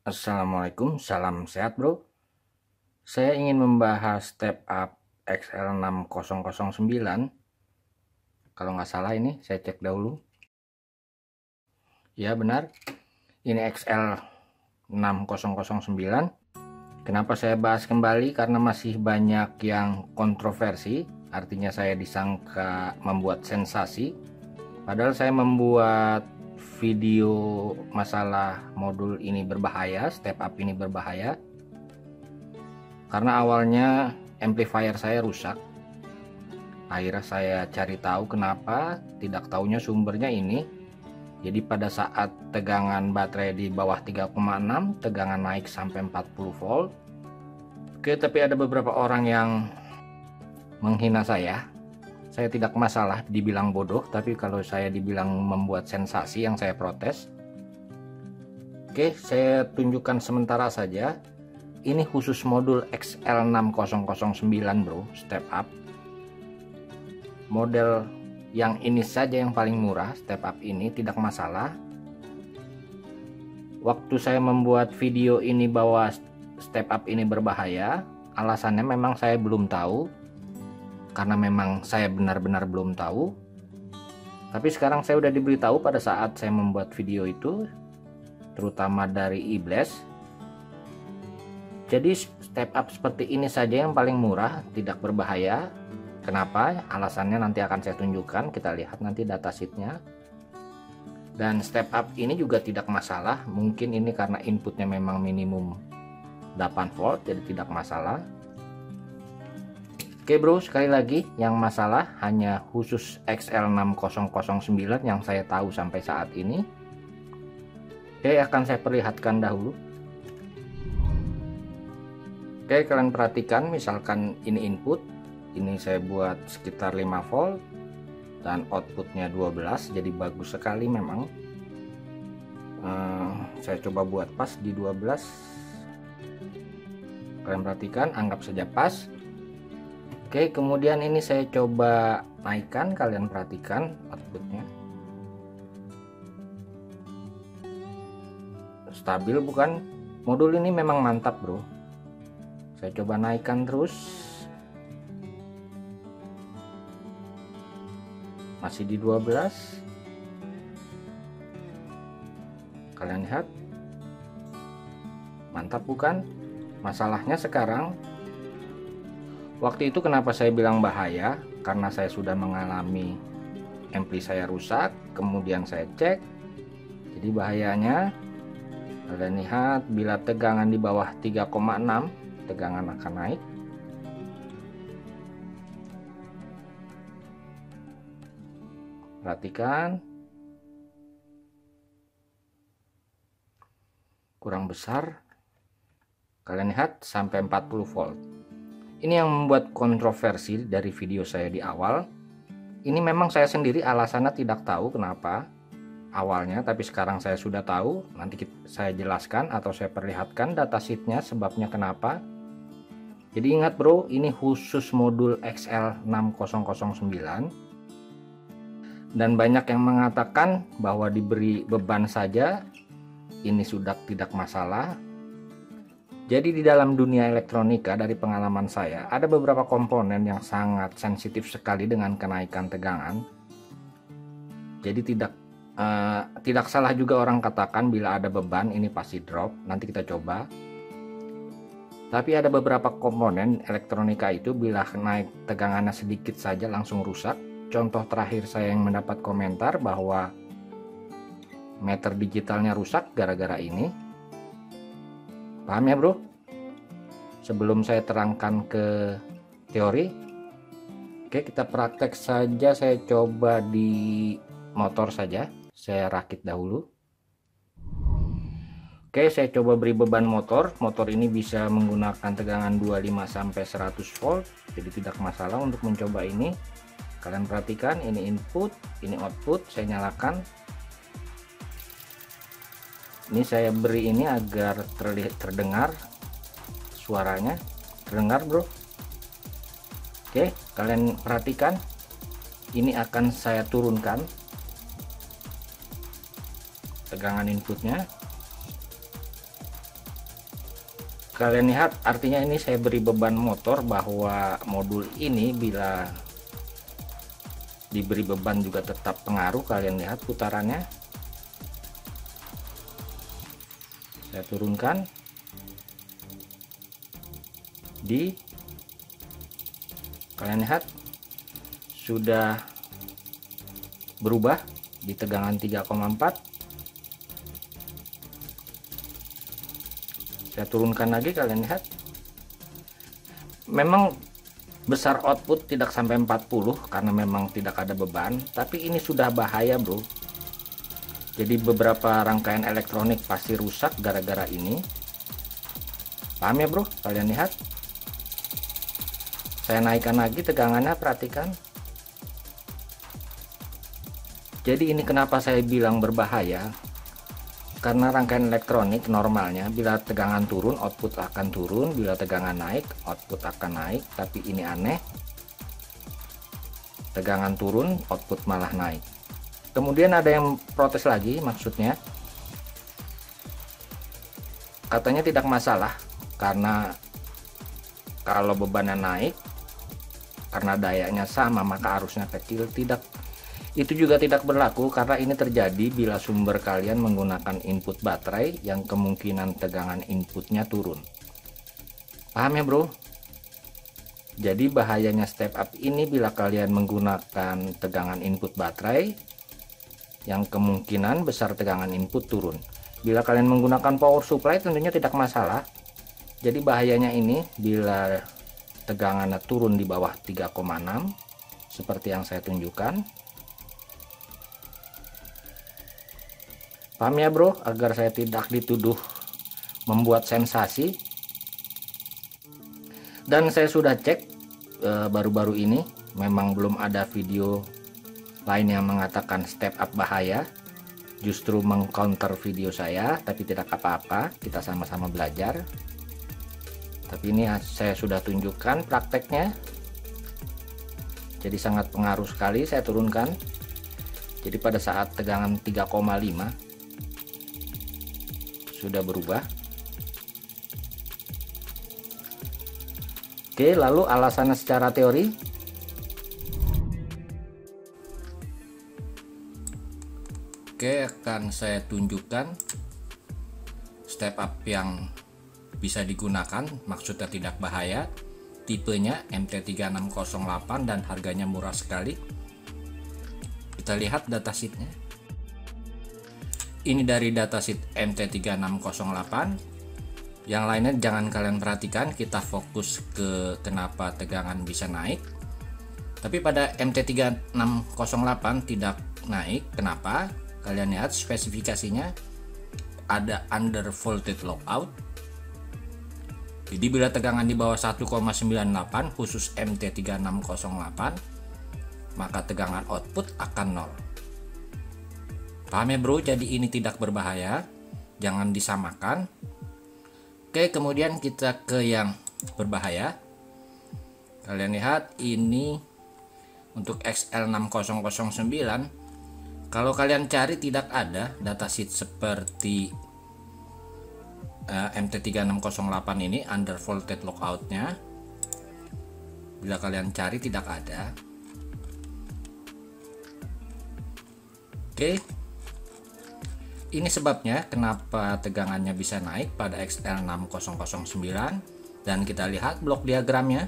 Assalamualaikum, salam sehat bro. Saya ingin membahas step up XL6009. Kalau nggak salah ini, saya cek dahulu. Ya benar, ini XL6009. Kenapa saya bahas kembali? Karena masih banyak yang kontroversi. Artinya saya disangka membuat sensasi. Padahal saya membuat video masalah modul ini berbahaya, step up ini berbahaya. Karena awalnya amplifier saya rusak. Akhirnya saya cari tahu kenapa, tidak taunya sumbernya ini. Jadi pada saat tegangan baterai di bawah 3,6, tegangan naik sampai 40 volt. Oke, tapi ada beberapa orang yang menghina saya. Saya tidak masalah dibilang bodoh, tapi kalau saya dibilang membuat sensasi yang saya protes. Oke, saya tunjukkan sementara saja. Ini khusus modul XL6009 bro, step up. Model yang ini saja yang paling murah, step up ini tidak masalah. Waktu saya membuat video ini bahwa step up ini berbahaya, alasannya memang saya belum tahu. Karena memang saya benar-benar belum tahu. Tapi sekarang saya udah diberitahu pada saat saya membuat video itu, terutama dari Iblis. Jadi step up seperti ini saja yang paling murah, tidak berbahaya. Kenapa? Alasannya nanti akan saya tunjukkan. Kita lihat nanti datasheetnya. Dan step up ini juga tidak masalah. Mungkin ini karena inputnya memang minimum 8 volt, jadi tidak masalah. Oke bro, sekali lagi yang masalah hanya khusus XL6009 yang saya tahu sampai saat ini. Oke, akan saya perlihatkan dahulu. Oke, kalian perhatikan, misalkan ini input, ini saya buat sekitar 5 volt dan outputnya 12, jadi bagus sekali memang. Saya coba buat pas di 12. Kalian perhatikan, anggap saja pas. Oke, kemudian ini saya coba naikkan, kalian perhatikan outputnya. Stabil bukan? Modul ini memang mantap bro. Saya coba naikkan terus. Masih di 12. Kalian lihat? Mantap bukan? Masalahnya sekarang, waktu itu kenapa saya bilang bahaya? Karena saya sudah mengalami ampli saya rusak, kemudian saya cek. Jadi bahayanya, kalian lihat bila tegangan di bawah 3,6, tegangan akan naik. Perhatikan, kurang besar. Kalian lihat sampai 40 volt. Ini yang membuat kontroversi dari video saya di awal. Ini memang saya sendiri alasannya tidak tahu kenapa awalnya, tapi sekarang saya sudah tahu. Nanti saya jelaskan atau saya perlihatkan datasheetnya sebabnya kenapa. Jadi ingat bro, ini khusus modul XL6009. Dan banyak yang mengatakan bahwa diberi beban saja ini sudah tidak masalah. Jadi di dalam dunia elektronika, dari pengalaman saya, ada beberapa komponen yang sangat sensitif sekali dengan kenaikan tegangan. Jadi tidak salah juga orang katakan bila ada beban ini pasti drop. Nanti kita coba. Tapi ada beberapa komponen elektronika itu bila naik tegangannya sedikit saja langsung rusak. Contoh terakhir saya yang mendapat komentar bahwa meter digitalnya rusak gara-gara ini. Paham ya bro? Sebelum saya terangkan ke teori, oke kita praktek saja. Saya coba di motor saja, saya rakit dahulu. Oke, saya coba beri beban motor. Motor ini bisa menggunakan tegangan 25 sampai 100 volt, jadi tidak masalah untuk mencoba ini. Kalian perhatikan, ini input, ini output. Saya nyalakan. Ini saya beri ini agar terdengar suaranya. Terdengar bro? Oke, kalian perhatikan. Ini akan saya turunkan tegangan inputnya. Kalian lihat, artinya ini saya beri beban motor bahwa modul ini bila diberi beban juga tetap pengaruh. Kalian lihat putarannya. Saya turunkan kalian lihat sudah berubah di tegangan 3,4. Saya turunkan lagi, kalian lihat memang besar output tidak sampai 40 karena memang tidak ada beban, tapi ini sudah bahaya bro. Jadi beberapa rangkaian elektronik pasti rusak gara-gara ini. Paham ya bro? Kalian lihat, saya naikkan lagi tegangannya, perhatikan. Jadi ini kenapa saya bilang berbahaya, karena rangkaian elektronik normalnya bila tegangan turun output akan turun, bila tegangan naik output akan naik. Tapi ini aneh, tegangan turun output malah naik. Kemudian ada yang protes lagi, maksudnya katanya tidak masalah karena kalau bebannya naik karena dayanya sama maka arusnya kecil. Itu juga tidak berlaku karena ini terjadi bila sumber kalian menggunakan input baterai yang kemungkinan tegangan inputnya turun. Paham ya bro? Jadi bahayanya step up ini bila kalian menggunakan tegangan input baterai yang kemungkinan besar tegangan input turun. Bila kalian menggunakan power supply tentunya tidak masalah. Jadi bahayanya ini bila tegangannya turun di bawah 3,6 seperti yang saya tunjukkan. Paham ya bro, agar saya tidak dituduh membuat sensasi. Dan saya sudah cek baru-baru ini memang belum ada video lain yang mengatakan step up bahaya, justru mengcounter video saya. Tapi tidak apa-apa, kita sama-sama belajar. Tapi ini saya sudah tunjukkan prakteknya, jadi sangat pengaruh sekali. Saya turunkan, jadi pada saat tegangan 3,5 sudah berubah. Oke, lalu alasannya secara teori. Oke, akan saya tunjukkan step up yang bisa digunakan, maksudnya tidak bahaya, tipenya MT3608 dan harganya murah sekali. Kita lihat datasheetnya. Ini dari datasheet MT3608. Yang lainnya jangan kalian perhatikan, kita fokus ke kenapa tegangan bisa naik. Tapi pada MT3608 tidak naik. Kenapa? Kalian lihat spesifikasinya ada under voltage lockout. Jadi bila tegangan di bawah 1,98 khusus MT3608 maka tegangan output akan 0. Paham ya bro? Jadi ini tidak berbahaya, jangan disamakan. Oke, kemudian kita ke yang berbahaya. Kalian lihat ini untuk XL6009. Kalau kalian cari tidak ada datasheet seperti MT3608 ini under voltage lockoutnya. Bila kalian cari tidak ada. Oke, ini sebabnya kenapa tegangannya bisa naik pada XL6009. Dan kita lihat blok diagramnya.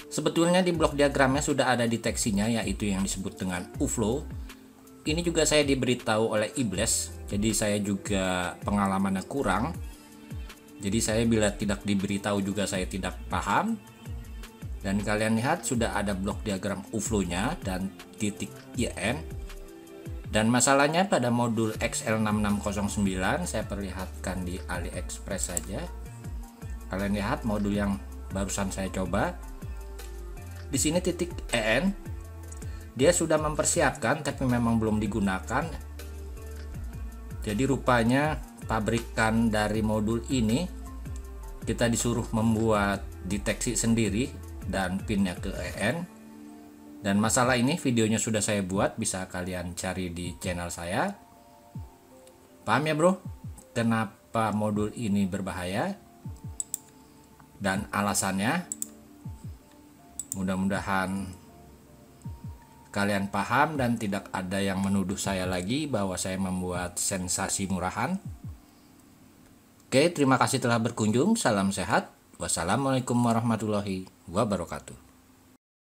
Sebetulnya di blok diagramnya sudah ada deteksinya, yaitu yang disebut dengan U-flow. Ini juga saya diberitahu oleh Ibles, jadi saya juga pengalamannya kurang. Jadi saya bila tidak diberitahu juga saya tidak paham. Dan kalian lihat sudah ada blok diagram U-flow-nya dan titik IN. Dan masalahnya pada modul XL6609, saya perlihatkan di AliExpress saja. Kalian lihat modul yang barusan saya coba. Di sini titik EN, dia sudah mempersiapkan tapi memang belum digunakan. Jadi rupanya pabrikan dari modul ini kita disuruh membuat deteksi sendiri dan pinnya ke EN. Dan masalah ini videonya sudah saya buat, bisa kalian cari di channel saya. Paham ya bro? Kenapa modul ini berbahaya? dan alasannya. Mudah-mudahan kalian paham dan tidak ada yang menuduh saya lagi bahwa saya membuat sensasi murahan. Oke, terima kasih telah berkunjung. Salam sehat. Wassalamualaikum warahmatullahi wabarakatuh.